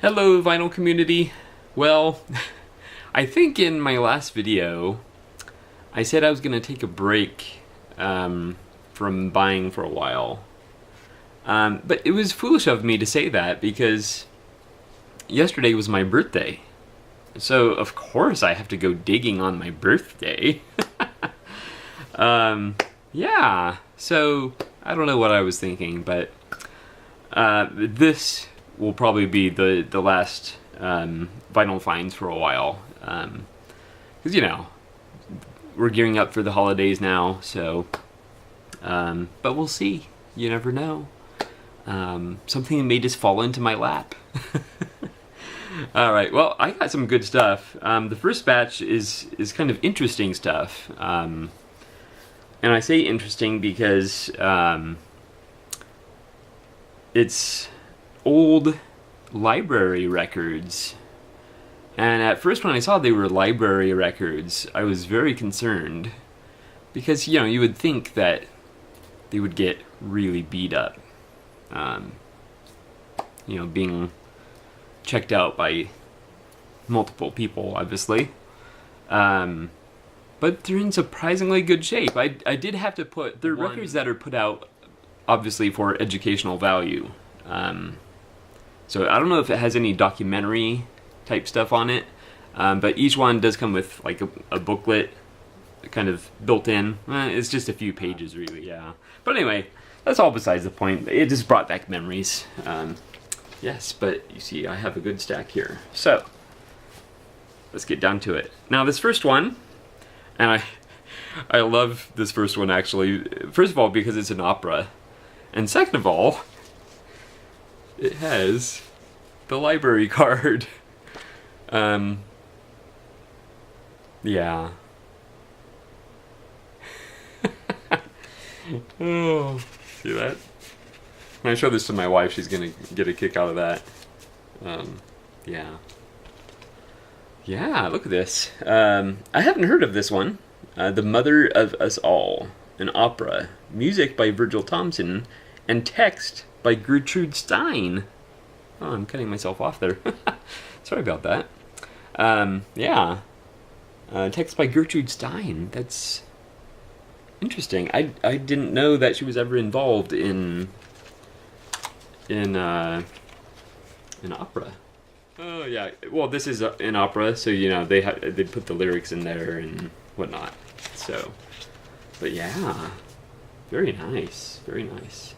Hello, vinyl community. Well, I think in my last video, I said I was going to take a break from buying for a while. But it was foolish of me to say that because yesterday was my birthday. So, of course, I have to go digging on my birthday. Yeah, so I don't know what I was thinking, but this will probably be the last vinyl finds for a while. Because, we're gearing up for the holidays now, so. But we'll see. You never know. Something may just fall into my lap. Alright, well, I got some good stuff. The first batch is kind of interesting stuff. And I say interesting because it's old library records. And at first when I saw they were library records, I was very concerned. Because, you would think that they would get really beat up. Being checked out by multiple people, obviously. But they're in surprisingly good shape. I did have to put... They're records that are put out, obviously, for educational value. So I don't know if it has any documentary type stuff on it. But each one does come with, like, a booklet kind of built in. It's just a few pages, really, yeah. But anyway, that's all besides the point. It just brought back memories. Yes, but you see, I have a good stack here. So, let's get down to it. Now, this first one, and I love this first one, actually. First of all, because it's an opera. And second of all, it has the library card. Yeah. Oh, see that? When I show this to my wife, she's gonna get a kick out of that. Yeah. Yeah, look at this. I haven't heard of this one. The Mother of Us All, an opera. Music by Virgil Thomson, and text by Gertrude Stein. Oh, I'm cutting myself off there. Sorry about that. Yeah. Text by Gertrude Stein. That's interesting. I didn't know that she was ever involved in opera. Oh yeah. Well, this is an opera, so they put the lyrics in there and whatnot. So, but yeah, very nice, very nice.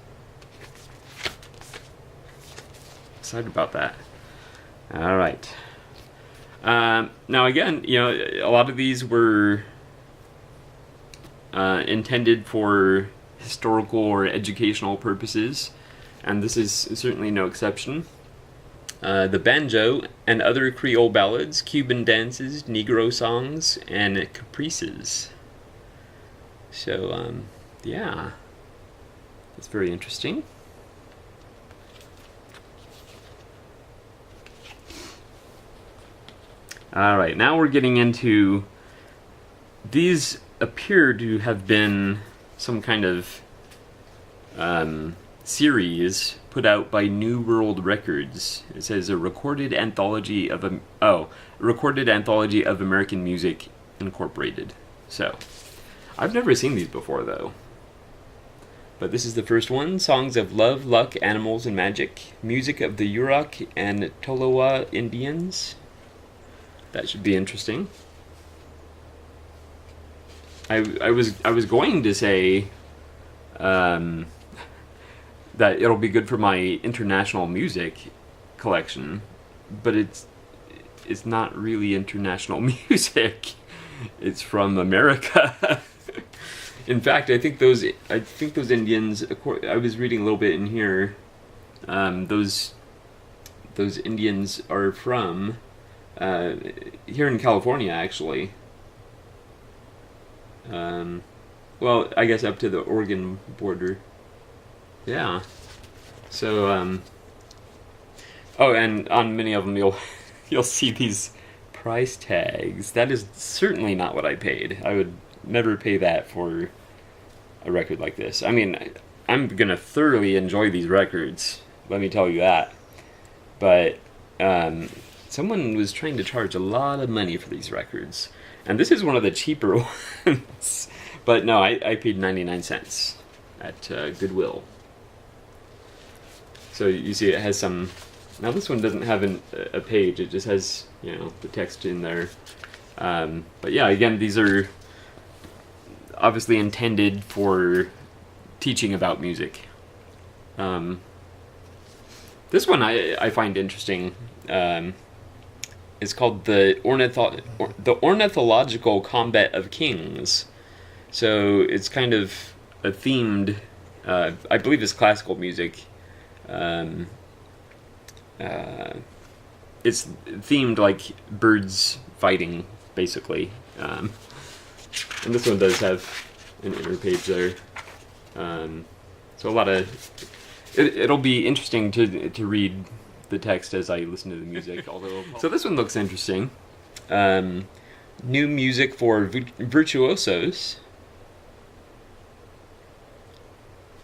Excited about that. All right. Now again, a lot of these were intended for historical or educational purposes, and this is certainly no exception. The banjo and other Creole ballads, Cuban dances, Negro songs, and caprices. So, yeah, that's very interesting. Alright, now we're getting into... These appear to have been some kind of series put out by New World Records. It says a recorded anthology of American Music Incorporated. So, I've never seen these before though. But this is the first one. Songs of Love, Luck, Animals, and Magic. Music of the Yurok and Tolowa Indians. That should be interesting. I was going to say that it'll be good for my international music collection, but it's not really international music. It's from America. In fact, I think those Indians. I was reading a little bit in here. Those Indians are from here in California, actually. Well, I guess up to the Oregon border. Yeah. So, oh, and on many of them you'll see these price tags. That is certainly not what I paid. I would never pay that for a record like this. I mean, I'm gonna thoroughly enjoy these records. Let me tell you that. But someone was trying to charge a lot of money for these records. And this is one of the cheaper ones. But no, I paid 99 cents at Goodwill. So you see it has some... Now this one doesn't have a page, it just has, the text in there. But yeah, again, these are obviously intended for teaching about music. This one I find interesting. It's called the Ornithological Combat of Kings. So it's kind of a themed, I believe it's classical music. It's themed like birds fighting, basically. And this one does have an inner page there. So a lot of... It'll be interesting to read the text as I listen to the music. So this one looks interesting. New music for virtuosos.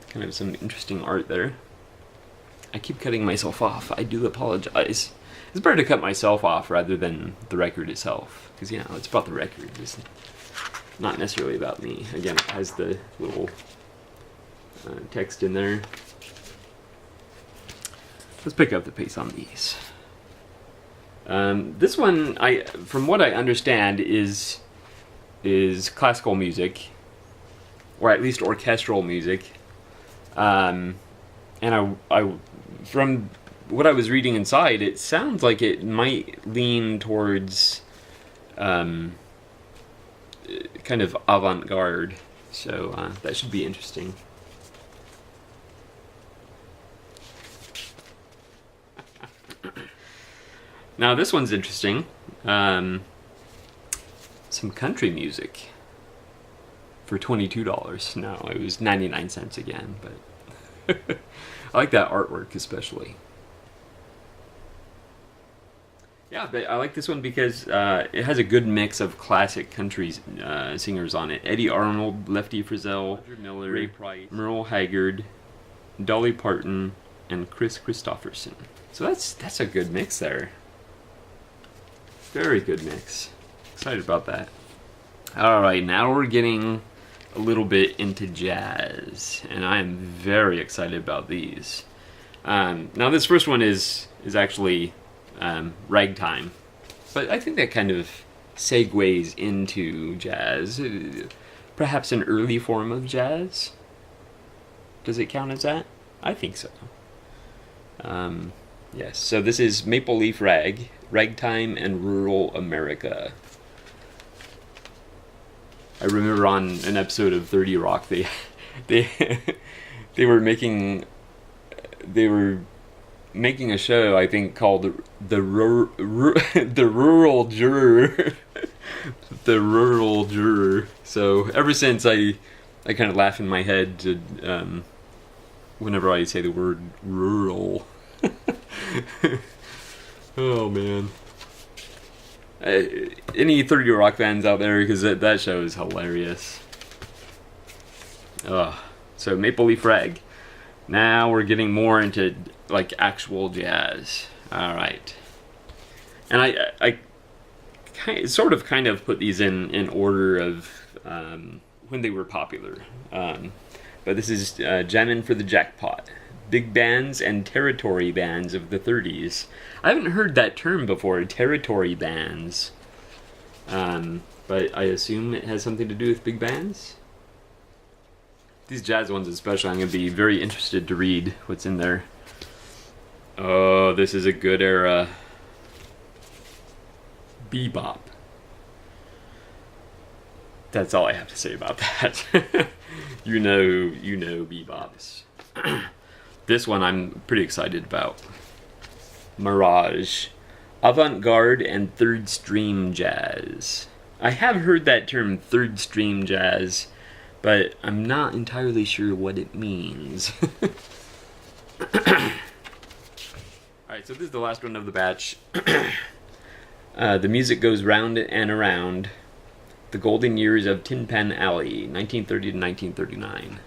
Kind of some interesting art there. I keep cutting myself off. I do apologize. It's better to cut myself off rather than the record itself. Because, it's about the record. It's not necessarily about me. Again, it has the little text in there. Let's pick up the pace on these. This one, from what I understand, is classical music, or at least orchestral music. And I, from what I was reading inside, it sounds like it might lean towards kind of avant-garde. So that should be interesting. Now this one's interesting. Some country music for $22. No, it was 99 cents again, but I like that artwork especially. Yeah, but I like this one because it has a good mix of classic country singers on it. Eddie Arnold, Lefty Frizzell, Roger Miller, Ray Price, Merle Haggard, Dolly Parton, and Chris Christopherson. So that's a good mix there. Very good mix. Excited about that. Alright, now we're getting a little bit into jazz, and I am very excited about these. Now this first one is actually ragtime, but I think that kind of segues into jazz. Perhaps an early form of jazz? Does it count as that? I think so. Yes, so this is Maple Leaf Ragtime and Rural America. I remember on an episode of 30 Rock, they were making a show, I think, called the Rural Juror. The Rural Juror. So ever since I kind of laugh in my head to whenever I say the word rural. Oh man. Any 30 Rock fans out there, because that show is hilarious. So Maple Leaf Rag. Now we're getting more into like actual jazz. All right. And I kind of put these in order of when they were popular. But this is Jammin' for the Jackpot. Big bands and territory bands of the 30s. I haven't heard that term before, territory bands. But I assume it has something to do with big bands? These jazz ones especially, I'm going to be very interested to read what's in there. Oh, this is a good era. Bebop. That's all I have to say about that. You know bebops. This one I'm pretty excited about. Mirage. Avant-garde and third stream jazz. I have heard that term, third stream jazz, but I'm not entirely sure what it means. Alright, so this is the last one of the batch. The music goes round and around. The golden years of Tin Pan Alley, 1930 to 1939.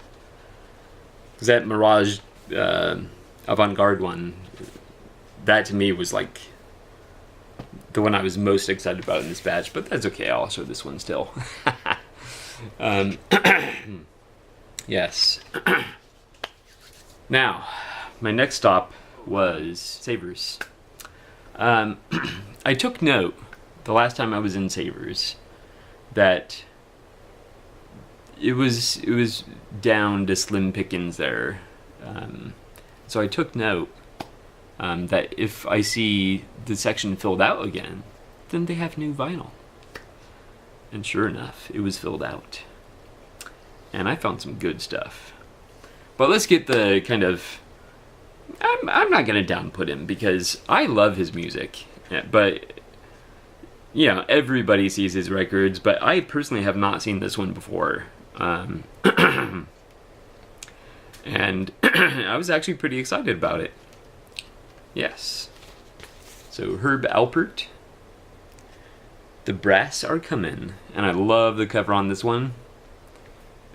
Because that Mirage avant-garde one, that to me was like the one I was most excited about in this batch, but that's okay. I'll show this one still. Yes. Now, my next stop was Savers. I took note the last time I was in Savers that it was down to slim pickings there. So I took note that if I see the section filled out again, then they have new vinyl. And sure enough, it was filled out. And I found some good stuff. But let's get the kind of... I'm not going to downput him because I love his music. But, you know, everybody sees his records, but I personally have not seen this one before. And I was actually pretty excited about it. Yes. So Herb Alpert, The Brass Are Comin', and I love the cover on this one.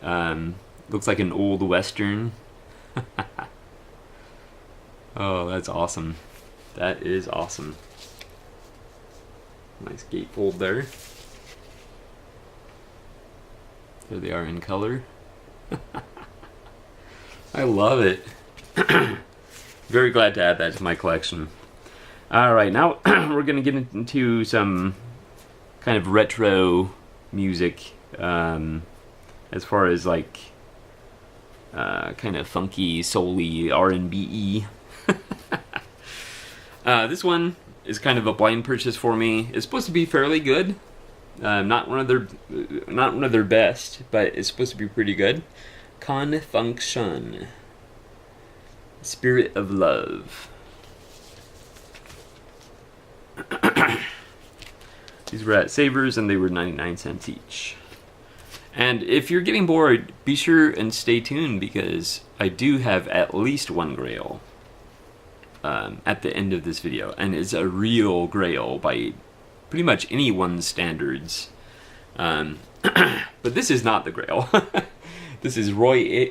Looks like an old western. Oh, that's awesome. That is awesome. Nice gatefold there. There they are in color. I love it. Very glad to add that to my collection. Alright, now we're going to get into some kind of retro music, as far as like kind of funky, soul-y, R&B-y. This one is kind of a blind purchase for me. It's supposed to be fairly good. Not one of their best, but it's supposed to be pretty good. Con Function, Spirit of Love. These were at Savers and they were 99 cents each. And if you're getting bored, be sure and stay tuned because I do have at least one grail at the end of this video, and it's a real grail by pretty much anyone's standards. But this is not the grail. This is Roy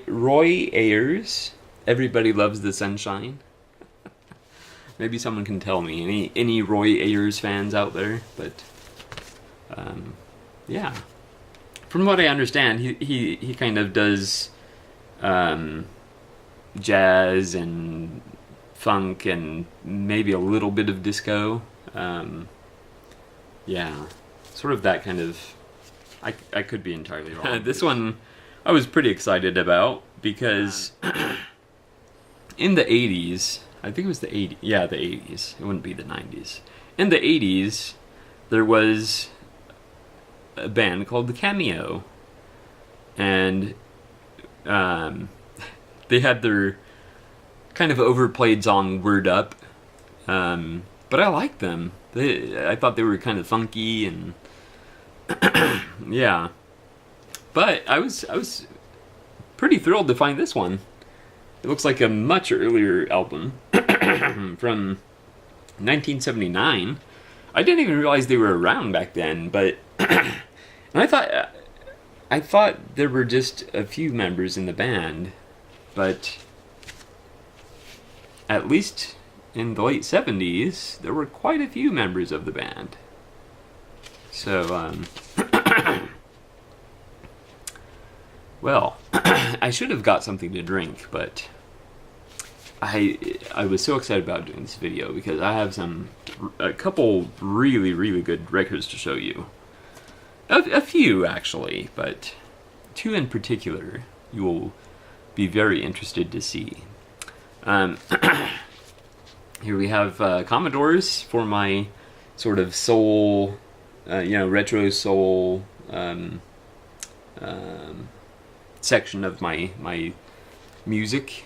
Ayers. Everybody Loves the Sunshine. Maybe someone can tell me any Roy Ayers fans out there, but yeah. From what I understand, he kind of does jazz and funk and maybe a little bit of disco. Yeah, sort of that kind of... I could be entirely wrong. This one I was pretty excited about because in the 80s, I think it was the 80s, yeah, the 80s, it wouldn't be the 90s. In the 80s, there was a band called The Cameo, and they had their kind of overplayed song Word Up, but I liked them. I thought they were kind of funky and yeah, but I was pretty thrilled to find this one. It looks like a much earlier album from 1979. I didn't even realize they were around back then, but and I thought there were just a few members in the band, but at least in the late 70s, there were quite a few members of the band. So, well, I should have got something to drink, but I was so excited about doing this video because I have a couple really good records to show you. A few, actually, but two in particular you will be very interested to see. Here we have Commodores for my sort of soul, retro soul section of my music.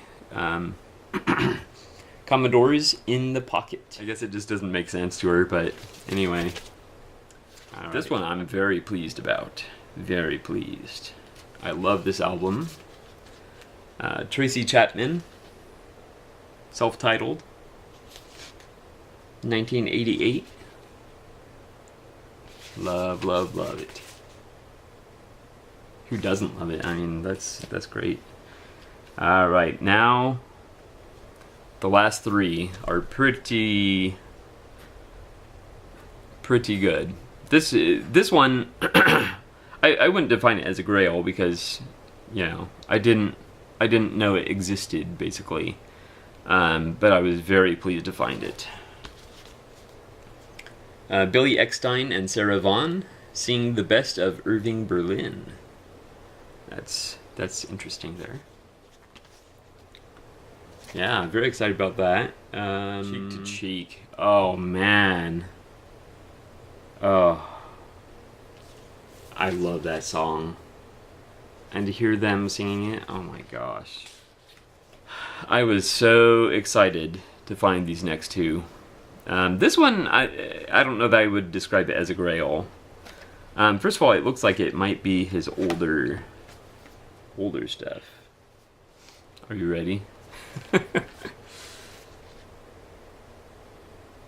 Commodores in the Pocket. I guess it just doesn't make sense to her, but anyway. Right. This one I'm very pleased about. Very pleased. I love this album. Tracy Chapman, self-titled, 1988. Love it. Who doesn't love it? I mean, that's great. All right, now the last three are pretty pretty good. This one, I wouldn't define it as a grail because, you know, I didn't know it existed basically, but I was very pleased to find it. Billy Eckstine and Sarah Vaughan sing the best of Irving Berlin. That's interesting there. Yeah, I'm very excited about that. Cheek to Cheek. Oh man. Oh, I love that song. And to hear them singing it, oh my gosh. I was so excited to find these next two. This one, I don't know that I would describe it as a grail. First of all, it looks like it might be his older stuff. Are you ready?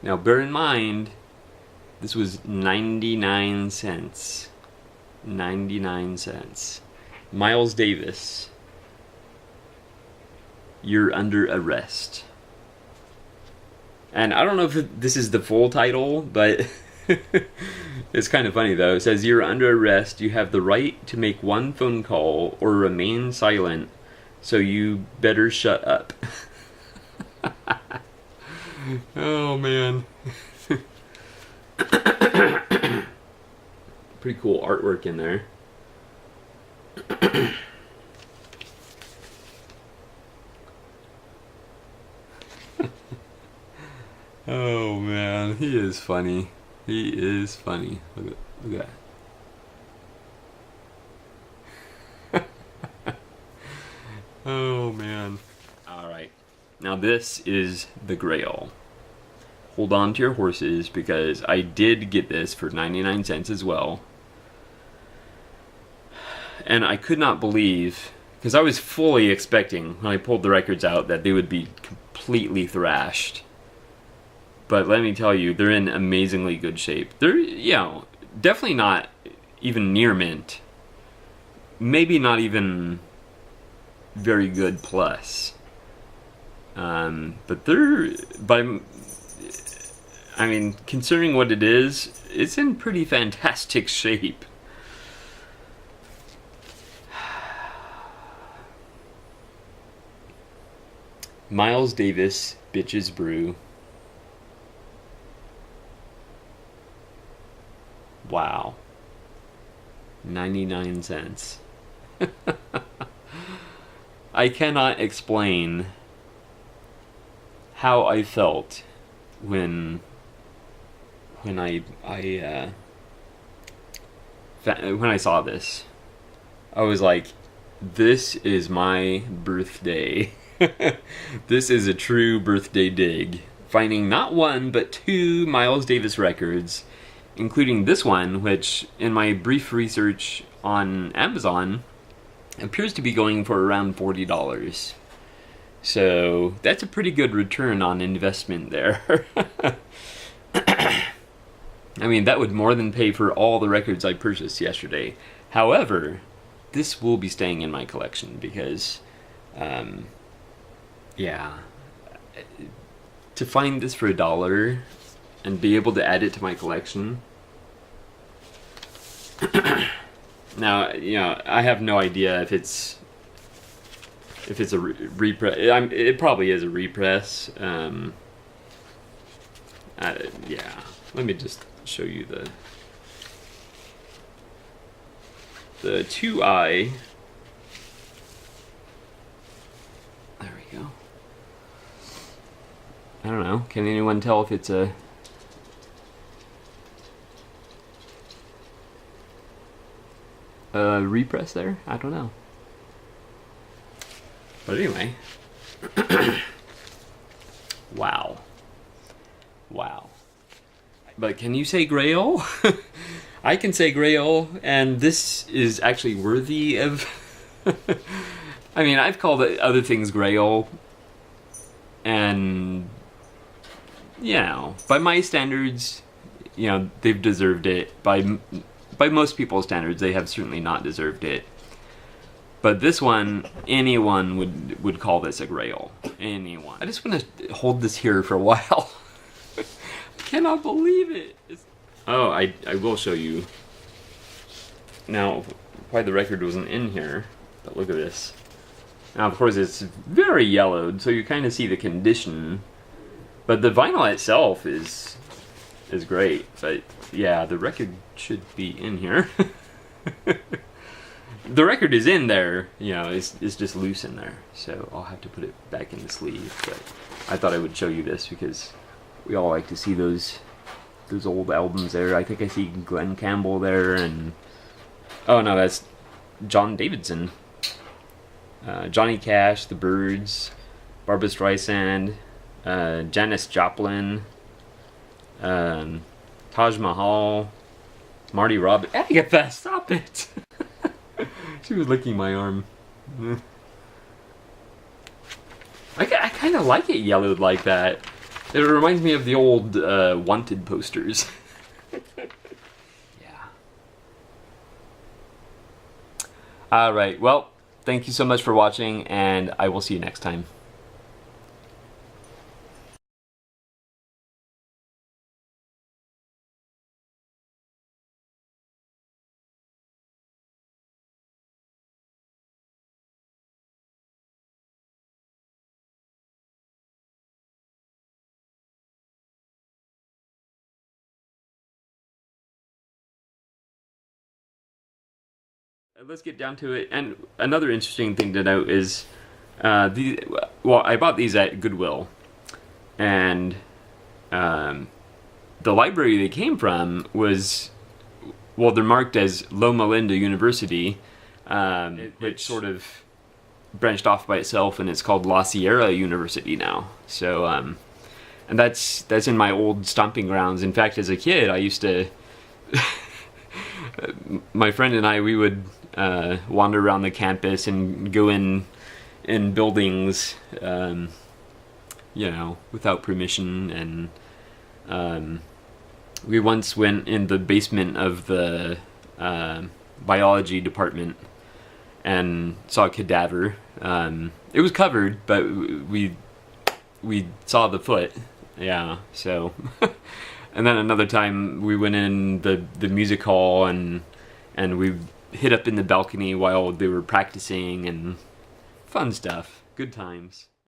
Now, bear in mind, this was 99 cents. 99 cents. Miles Davis, You're Under Arrest. And I don't know if this is the full title, but it's kind of funny though. It says, "You're under arrest. You have the right to make one phone call or remain silent, so you better shut up." Oh man. Pretty cool artwork in there. Oh man, he is funny. He is funny. Look at that. Oh man. Alright. Now this is the grail. Hold on to your horses because I did get this for 99 cents as well. And I could not believe, because I was fully expecting when I pulled the records out that they would be completely thrashed. But let me tell you, they're in amazingly good shape. They're, you know, definitely not even near mint. Maybe not even very good plus. But they're, I mean, considering what it is, it's in pretty fantastic shape. Miles Davis, Bitches Brew. Wow. 99 cents. I cannot explain how I felt when I saw this. I was like, this is my birthday. This is a true birthday dig. Finding not one, but two Miles Davis records, including this one, which, in my brief research on Amazon, appears to be going for around $40. So, that's a pretty good return on investment there. I mean, that would more than pay for all the records I purchased yesterday. However, this will be staying in my collection because, yeah, to find this for $1 and be able to add it to my collection. Now, you know, I have no idea if it's a repress. It probably is a repress. Yeah, let me just show you the 2i. There we go. I don't know. Can anyone tell if it's a repress there? I don't know. But anyway. Wow. Wow. But can you say Grail? I can say Grail, and this is actually worthy of... I mean, I've called other things Grail, and, you know, by my standards, you know, they've deserved it. By most people's standards, they have certainly not deserved it. But this one, anyone would call this a Grail. Anyone. I just want to hold this here for a while. I cannot believe it. Oh, I will show you. Now, why the record wasn't in here, but look at this. Now, of course, it's very yellowed, so you kind of see the condition. But the vinyl itself is great. But yeah, the record should be in here. The record is in there, you know, it's just loose in there. So I'll have to put it back in the sleeve. But I thought I would show you this because we all like to see those old albums there. I think I see Glenn Campbell there, and oh no, that's John Davidson. Johnny Cash, The Byrds, Barbra Streisand, Janis Joplin, Taj Mahal, Marty Robbins. Agatha, stop it! She was licking my arm. I kind of like it yellowed like that. It reminds me of the old Wanted posters. Yeah. Alright, well, thank you so much for watching, and I will see you next time. Let's get down to it. And another interesting thing to note is, I bought these at Goodwill, and the library they came from was, well, they're marked as Loma Linda University, which sort of branched off by itself, and it's called La Sierra University now. So, and that's in my old stomping grounds. In fact, as a kid, I used to. My friend and I, we would wander around the campus and go in buildings, you know, without permission. And we once went in the basement of the biology department and saw a cadaver. It was covered, but we saw the foot. Yeah, so. And then another time we went in the music hall and we hid up in the balcony while they were practicing, and fun stuff. Good times.